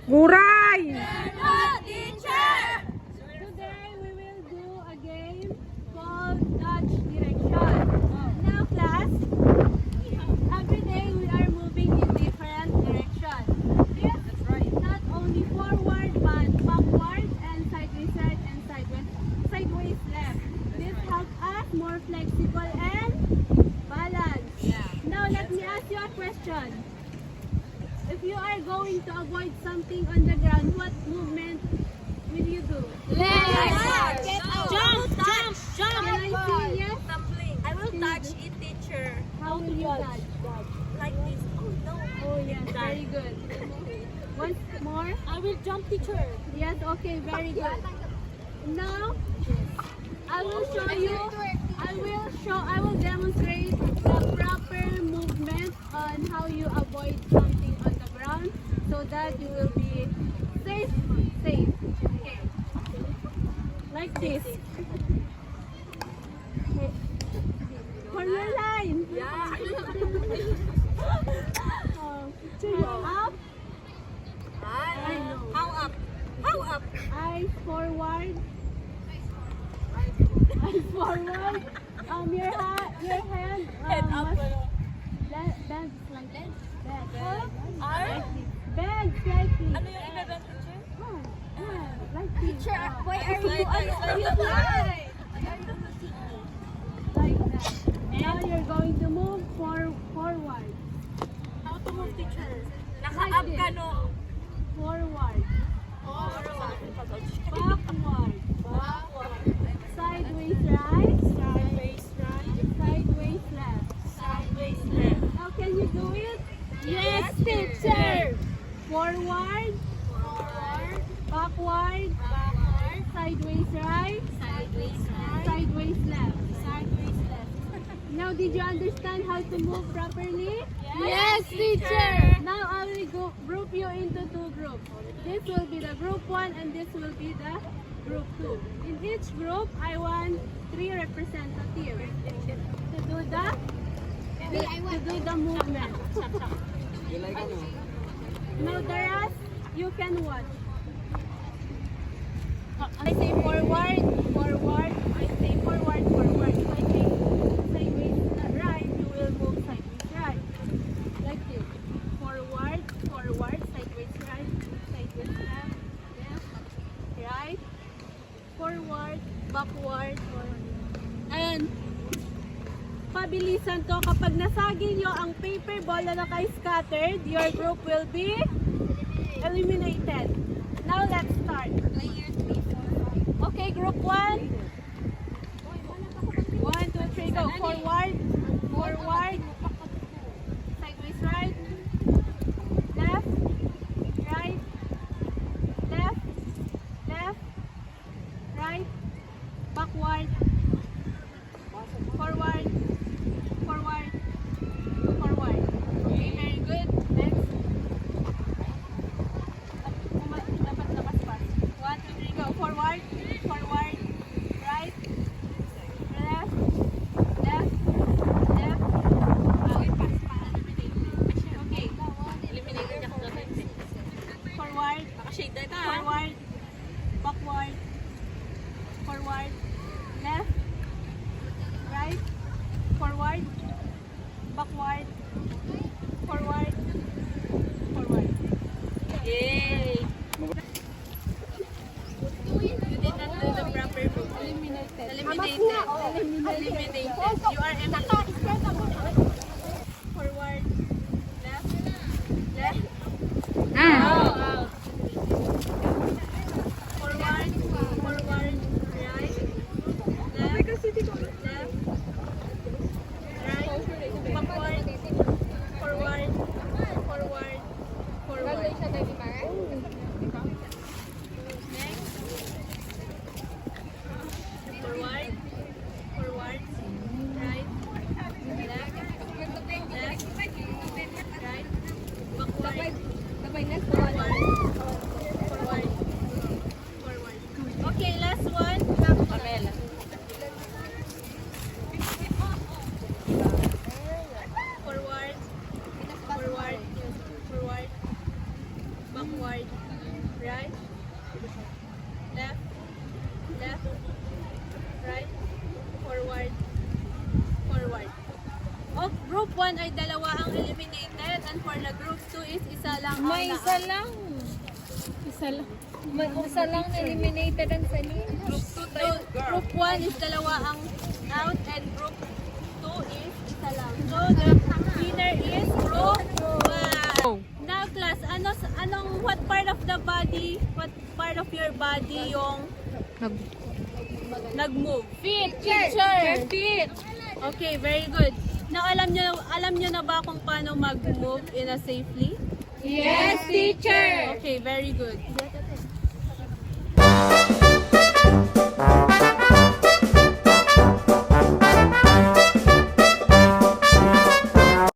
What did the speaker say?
Guray! Today we will do a game called Dutch Direction. Now class, every day we are moving in different directions. Yes, that's right. Not only forward but backward and sideways right and sideways left. This helps us more flexible and balanced. Now let me ask you a question. If you are going to avoid something on the ground, what movement will you do? Legs. Jump. Can I see yes? Tumbling. I will touch it, teacher. How will you touch? Like this. Oh no. Oh yes, very good. Once more? I will jump, teacher. Yes, okay, very good. Now, I will show you, I will demonstrate the proper movement on how you avoid something on the ground so that you will be safe. Okay. Like this. For your line. Yeah. Up, I know. How up? How up? eyes forward. Eyes forward. Your hand. Head up. Bend slightly. Bend. R? Bend slightly. Ano yung ibebend, teacher? Like this. Teacher, why are you Like that. Now you're going to move forward. How to move, teacher? Naka-up ka, no? Forward. Backward. Sideways right. Sideways right. Sideways left. Sideways left. Now can you do it? Yes, teacher. Forward. Backward. Backward. Sideways right. Sideways right. Sideways left. Sideways left. Now did you understand how to move properly? Yes, teacher. Now I will group you into two groups. This will be the group 1 and this will be the group 2. In each group, I want 3 representatives to do the movement. Now the rest, you can watch. I say forward. I say forward. If I say sideways right, you will move sideways right. Like this. Forward, sideways right, sideways left, right, forward, backward, and pabilisan to. Kapag nasagi nyo ang paper ball na naka-scattered, your group will be eliminated. Now let's start. Okay, group 1. 1, 2, 3, go. Forward, sideways right, left, right, backward, forward. Okay, very good. Next. Dapat lakas-pas. 1, 2, 3, go. Forward, right, left. Okay. Eliminated ako doon. Forward, Naka-shade na ito, backward, left, right, forward, backward. Yay! You did not do the proper move. Eliminated. Eliminated. You are eliminated. Forward, left, Wow. forward, right, left, right, backward, forward. Next. Forward, right, left, right, backward, forward. Okay, last one. Pamela. Forward, backward, right, left, left, right, forward, forward. Of group 1 ay dalawa ang eliminated and for the group 2 is isa lang ang May isa lang. May isa lang eliminated ang Celine. Group 1 is dalawa ang out and group 2 is isa lang. So the winner is group 1. Now class, what part of the body, what part of your body yung nag-move? Feet, teacher. Feet. Okay, very good. Now alam nyo na ba kung paano mag-move in a safely? Yes, teacher. Okay, very good.